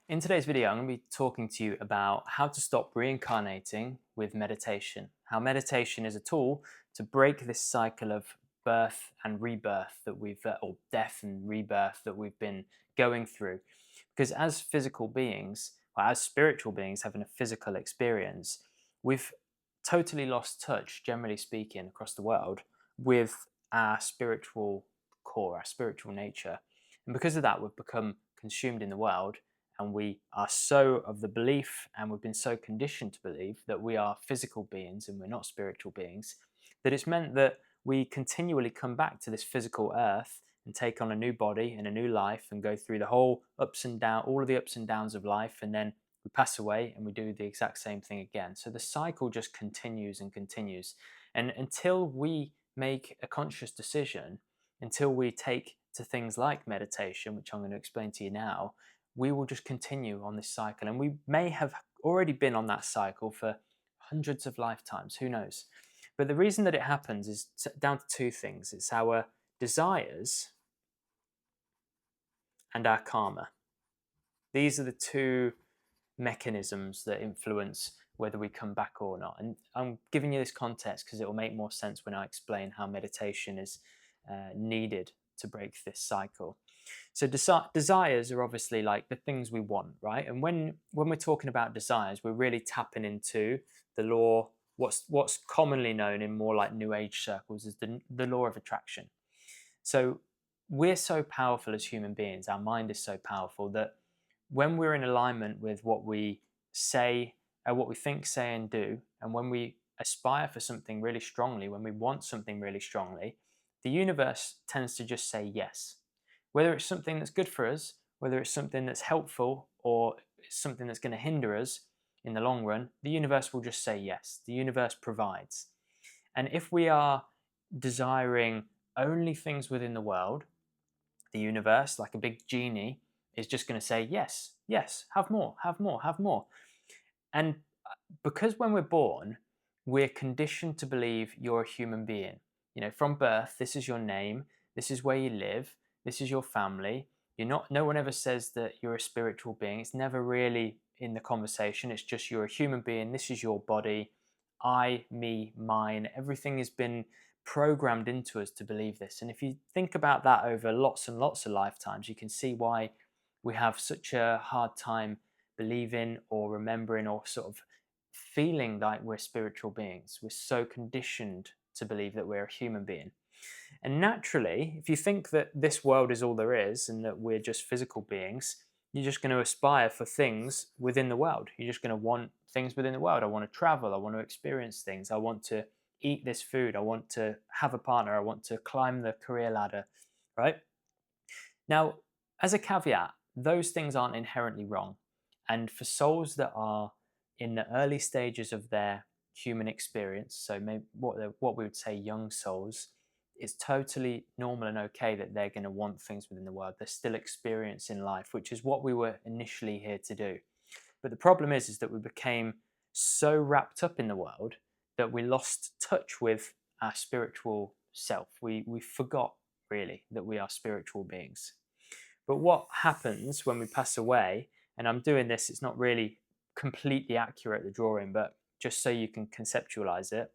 In today's video, I'm going to be talking to you about how to stop reincarnating with meditation. How meditation is a tool to break this cycle of birth and rebirth or death and rebirth that we've been going through. Because as physical beings, or as spiritual beings having a physical experience, we've totally lost touch, generally speaking, across the world with our spiritual core, our spiritual nature. And because of that, we've become consumed in the world, and we are so of the belief, and we've been so conditioned to believe that we are physical beings and we're not spiritual beings, that it's meant that we continually come back to this physical earth and take on a new body and a new life and go through the whole ups and downs, all of the ups and downs of life, and then we pass away and we do the exact same thing again. So the cycle just continues and continues. And until we make a conscious decision, until we take to things like meditation, which I'm going to explain to you now, we will just continue on this cycle. And we may have already been on that cycle for hundreds of lifetimes, who knows? But the reason that it happens is down to two things: it's our desires and our karma. These are the two mechanisms that influence whether we come back or not. And I'm giving you this context because it will make more sense when I explain how meditation is needed to break this cycle. So desires are obviously like the things we want, right? And when we're talking about desires, we're really tapping into the law, what's commonly known in more like New Age circles as the law of attraction. So we're so powerful as human beings, our mind is so powerful that when we're in alignment with what we say, what we think, say, and do, and when we aspire for something really strongly, when we want something really strongly, the universe tends to just say yes. Whether it's something that's good for us, whether it's something that's helpful, or it's something that's going to hinder us in the long run, the universe will just say yes. The universe provides. And if we are desiring only things within the world, the universe, like a big genie, is just going to say yes, yes, have more, have more, have more. And because when we're born, we're conditioned to believe you're a human being. You know, from birth, this is your name, this is where you live, this is your family. You're not. No one ever says that you're a spiritual being. It's never really in the conversation. It's just you're a human being. This is your body. I, me, mine. Everything has been programmed into us to believe this. And if you think about that over lots and lots of lifetimes, you can see why we have such a hard time believing or remembering or sort of feeling like we're spiritual beings. We're so conditioned to believe that we're a human being. And naturally, if you think that this world is all there is and that we're just physical beings, you're just going to aspire for things within the world. You're just going to want things within the world. I want to travel. I want to experience things. I want to eat this food. I want to have a partner. I want to climb the career ladder, right? Now, as a caveat, those things aren't inherently wrong. And for souls that are in the early stages of their human experience, so maybe what we would say young souls, it's totally normal and okay that they're going to want things within the world. They're still experiencing life, which is what we were initially here to do. But the problem is that we became so wrapped up in the world that we lost touch with our spiritual self. We forgot really that we are spiritual beings. But what happens when we pass away, and I'm doing this, it's not really completely accurate, the drawing, but just so you can conceptualize it.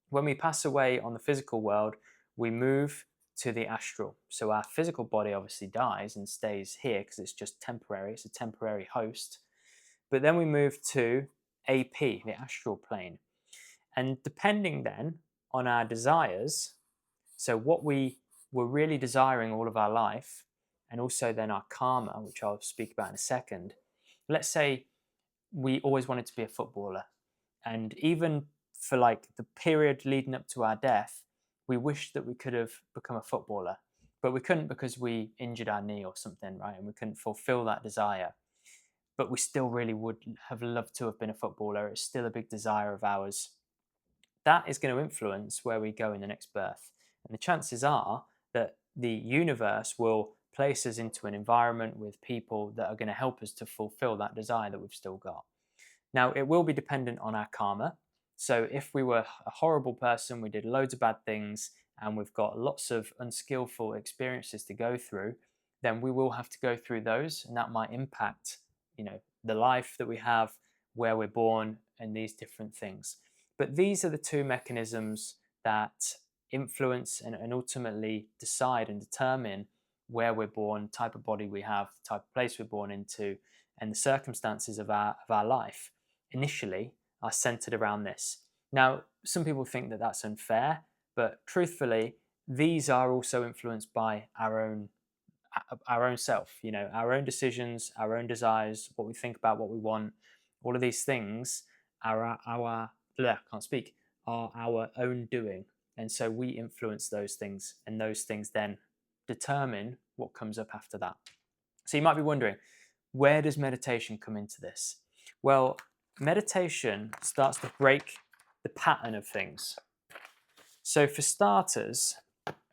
When we pass away on the physical world, we move to the astral. So our physical body obviously dies and stays here because it's just temporary. It's a temporary host. But then we move to AP, the astral plane. And depending then on our desires, so what we were really desiring all of our life, and also then our karma, which I'll speak about in a second. Let's say we always wanted to be a footballer. And even for like the period leading up to our death, we wished that we could have become a footballer, but we couldn't because we injured our knee or something, right? And we couldn't fulfill that desire. But we still really would have loved to have been a footballer. It's still a big desire of ours. That is going to influence where we go in the next birth. And the chances are that the universe will place us into an environment with people that are going to help us to fulfill that desire that we've still got. Now, it will be dependent on our karma. So if we were a horrible person, we did loads of bad things, and we've got lots of unskillful experiences to go through, then we will have to go through those, and that might impact, the life that we have, where we're born, and these different things. But these are the two mechanisms that influence and ultimately decide and determine where we're born, type of body we have, type of place we're born into, and the circumstances of our life initially are centered around this. Now, some people think that that's unfair, but truthfully, these are also influenced by our own self, our own decisions, our own desires, what we think about, what we want. All of these things can't speak, are our own doing. And so we influence those things, and those things then determine what comes up after that. So you might be wondering, where does meditation come into this? Well, meditation starts to break the pattern of things. So for starters,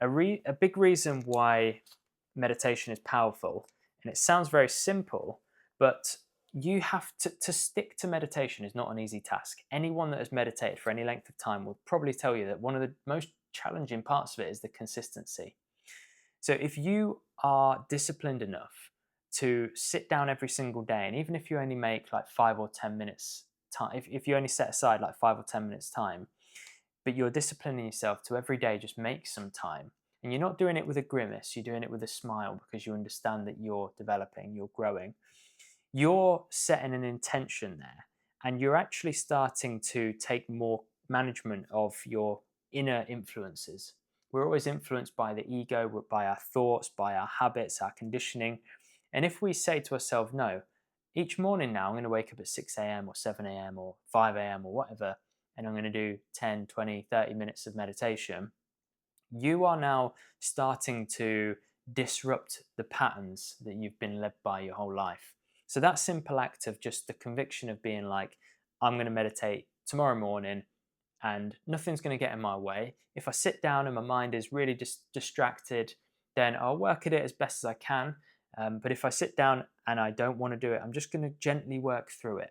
a big reason why meditation is powerful, and it sounds very simple, but you have to stick to meditation is not an easy task. Anyone that has meditated for any length of time will probably tell you that one of the most challenging parts of it is the consistency. So if you are disciplined enough to sit down every single day, and even if you only make like 5 or 10 minutes time, if you only set aside like 5 or 10 minutes time, but you're disciplining yourself to every day just make some time, and you're not doing it with a grimace, you're doing it with a smile because you understand that you're developing, you're growing, you're setting an intention there, and you're actually starting to take more management of your inner influences. We're always influenced by the ego, by our thoughts, by our habits, our conditioning. And if we say to ourselves, no, each morning now I'm going to wake up at 6 a.m. or 7 a.m. or 5 a.m. or whatever, and I'm going to do 10, 20, 30 minutes of meditation, you are now starting to disrupt the patterns that you've been led by your whole life. So that simple act of just the conviction of being like, I'm going to meditate tomorrow morning and nothing's going to get in my way. If I sit down and my mind is really just distracted, then I'll work at it as best as I can. But if I sit down and I don't want to do it, I'm just going to gently work through it.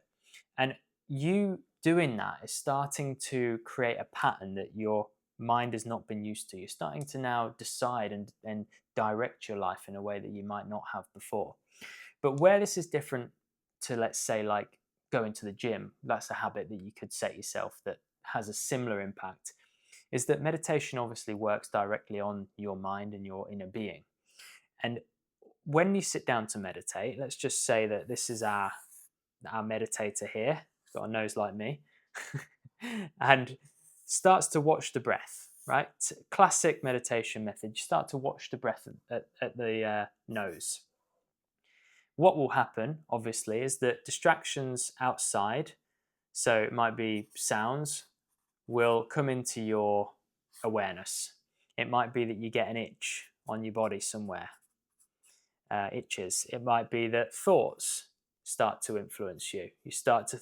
And you doing that is starting to create a pattern that your mind has not been used to. You're starting to now decide and direct your life in a way that you might not have before. But where this is different to, let's say, like going to the gym, that's a habit that you could set yourself that has a similar impact, is that meditation obviously works directly on your mind and your inner being. And when you sit down to meditate, let's just say that this is our meditator here, got a nose like me, and starts to watch the breath, right? Classic meditation method. You start to watch the breath at the nose. What will happen, obviously, is that distractions outside, so it might be sounds, will come into your awareness. It might be that you get an itch on your body somewhere, itches. It might be that thoughts start to influence you. You start to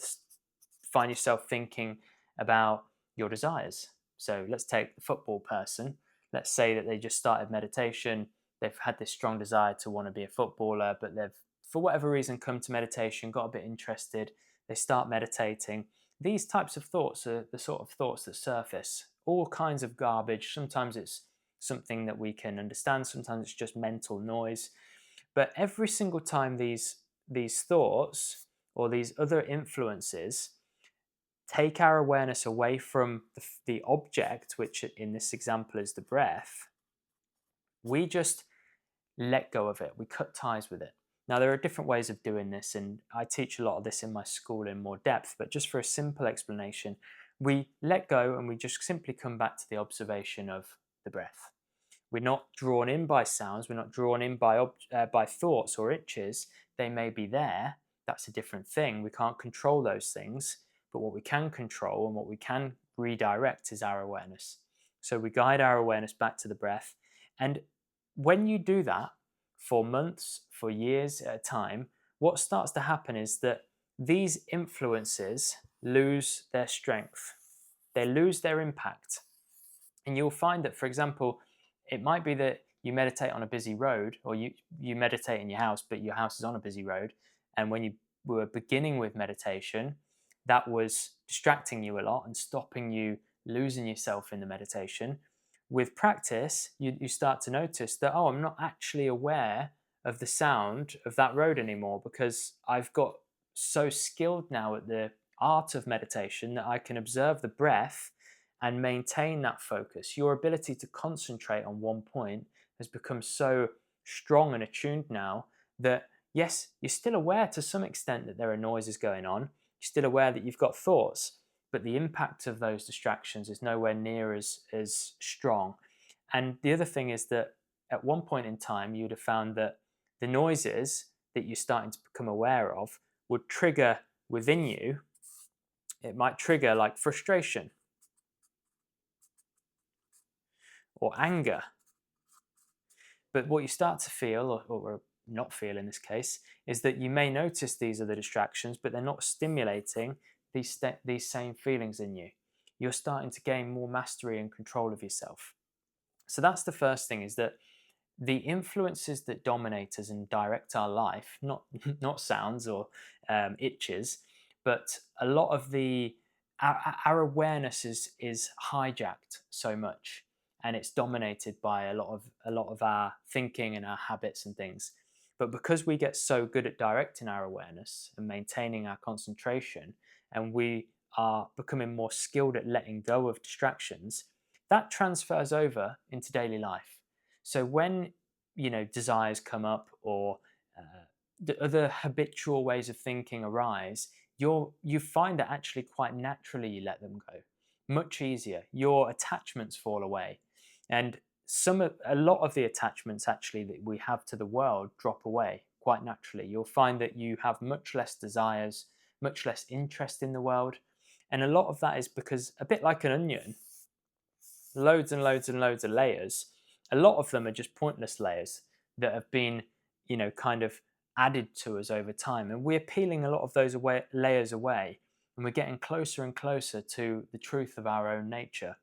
find yourself thinking about your desires. So let's take the football person. Let's say that they just started meditation. They've had this strong desire to want to be a footballer, but they've, for whatever reason, come to meditation, got a bit interested. They start meditating. These types of thoughts are the sort of thoughts that surface. All kinds of garbage. Sometimes it's something that we can understand. Sometimes it's just mental noise. But every single time these thoughts or these other influences take our awareness away from the object, which in this example is the breath, we just let go of it. We cut ties with it. Now, there are different ways of doing this, and I teach a lot of this in my school in more depth, but just for a simple explanation, we let go and we just simply come back to the observation of the breath. We're not drawn in by sounds, we're not drawn in by thoughts or itches. They may be there, that's a different thing. We can't control those things, but what we can control and what we can redirect is our awareness. So we guide our awareness back to the breath. And when you do that for months, for years at a time, what starts to happen is that these influences lose their strength. They lose their impact. And you'll find that, for example, it might be that you meditate on a busy road, or you meditate in your house, but your house is on a busy road. And when you were beginning with meditation, that was distracting you a lot and stopping you losing yourself in the meditation. With practice, you start to notice that, oh, I'm not actually aware of the sound of that road anymore because I've got so skilled now at the art of meditation that I can observe the breath and maintain that focus. Your ability to concentrate on one point has become so strong and attuned now that, yes, you're still aware to some extent that there are noises going on. You're still aware that you've got thoughts, but the impact of those distractions is nowhere near as strong. And the other thing is that at one point in time, you would have found that the noises that you're starting to become aware of would trigger within you, it might trigger like frustration or anger. But what you start to feel, or not feel in this case, is that you may notice these are the distractions, but they're not stimulating these same feelings in you. You're starting to gain more mastery and control of yourself. So that's the first thing, is that the influences that dominate us and direct our life, not not sounds or itches, but a lot of our awareness is hijacked so much, and it's dominated by a lot of our thinking and our habits and things. But because we get so good at directing our awareness and maintaining our concentration, and we are becoming more skilled at letting go of distractions, that transfers over into daily life. So when desires come up, or the other habitual ways of thinking arise, you find that actually quite naturally you let them go, much easier. Your attachments fall away, and a lot of the attachments actually that we have to the world drop away quite naturally. You'll find that you have much less desires, much less interest in the world, and a lot of that is because, a bit like an onion, loads and loads and loads of layers. A lot of them are just pointless layers that have been, kind of added to us over time. And we're peeling a lot of those layers away, and we're getting closer and closer to the truth of our own nature.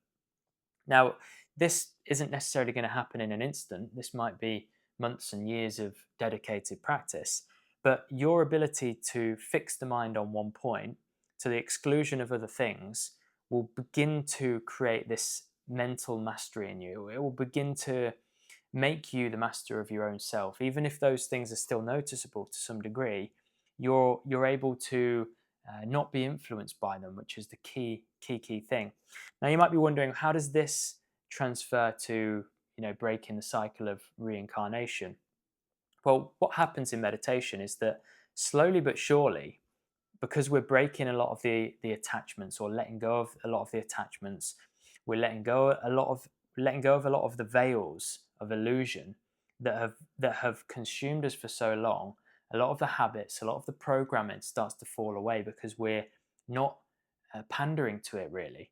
Now, this isn't necessarily going to happen in an instant. This might be months and years of dedicated practice. But your ability to fix the mind on one point to the exclusion of other things will begin to create this mental mastery in you. It will begin to make you the master of your own self. Even if those things are still noticeable to some degree, you're able to not be influenced by them, which is the key thing. Now, you might be wondering, how does this transfer to breaking the cycle of reincarnation? Well, what happens in meditation is that slowly but surely, because we're breaking a lot of the attachments, or letting go of a lot of the attachments, we're letting go of a lot of the veils of illusion that have consumed us for so long. A lot of the habits, a lot of the programming starts to fall away because we're not pandering to it really.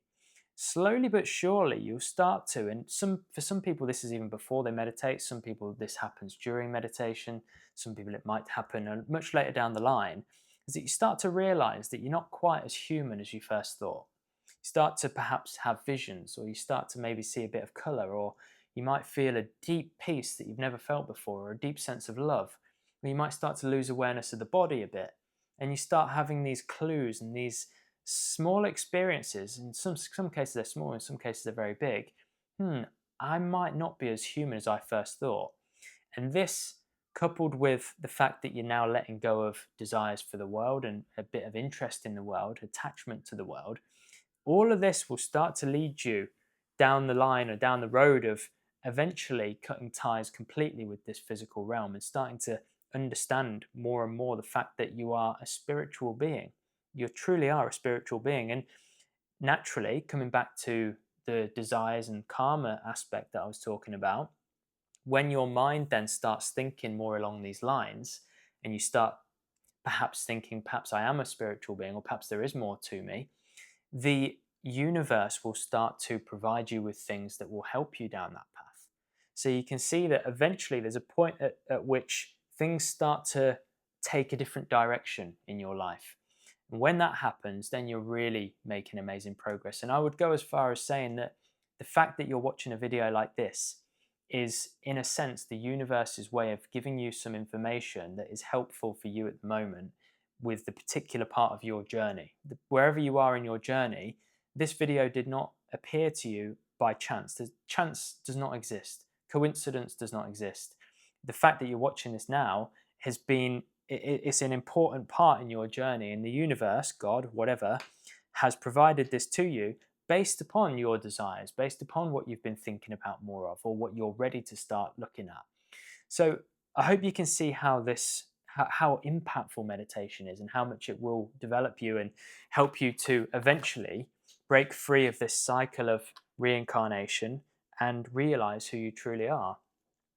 Slowly but surely you'll start to, and for some people this is even before they meditate, some people this happens during meditation, some people it might happen much later down the line, is that you start to realize that you're not quite as human as you first thought. You start to perhaps have visions, or you start to maybe see a bit of color, or you might feel a deep peace that you've never felt before, or a deep sense of love. Or you might start to lose awareness of the body a bit, and you start having these clues and these small experiences. In some cases they're small, in some cases they're very big. I might not be as human as I first thought. And this, coupled with the fact that you're now letting go of desires for the world and a bit of interest in the world, attachment to the world, all of this will start to lead you down the line, or down the road of eventually cutting ties completely with this physical realm, and starting to understand more and more the fact that you are a spiritual being. You truly are a spiritual being. And naturally, coming back to the desires and karma aspect that I was talking about, when your mind then starts thinking more along these lines, and you start perhaps thinking, perhaps I am a spiritual being, or perhaps there is more to me, the universe will start to provide you with things that will help you down that path. So you can see that eventually there's a point at which things start to take a different direction in your life. And when that happens, then you're really making amazing progress. And I would go as far as saying that the fact that you're watching a video like this is, in a sense, the universe's way of giving you some information that is helpful for you at the moment with the particular part of your journey. Wherever you are in your journey, this video did not appear to you by chance. Chance does not exist. Coincidence does not exist. The fact that you're watching this now has been it's an important part in your journey, and the universe, God, whatever, has provided this to you based upon your desires, based upon what you've been thinking about more of, or what you're ready to start looking at. So I hope you can see how how impactful meditation is, and how much it will develop you and help you to eventually break free of this cycle of reincarnation and realize who you truly are.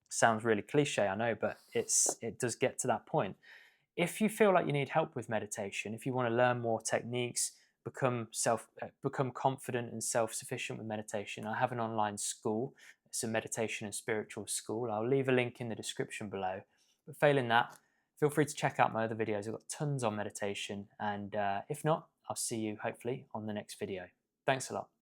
Sounds really cliche, I know, but it does get to that point. If you feel like you need help with meditation, if you want to learn more techniques, become confident and self-sufficient with meditation, I have an online school. It's a meditation and spiritual school. I'll leave a link in the description below. But failing that, feel free to check out my other videos. I've got tons on meditation, and if not, I'll see you hopefully on the next video. Thanks a lot.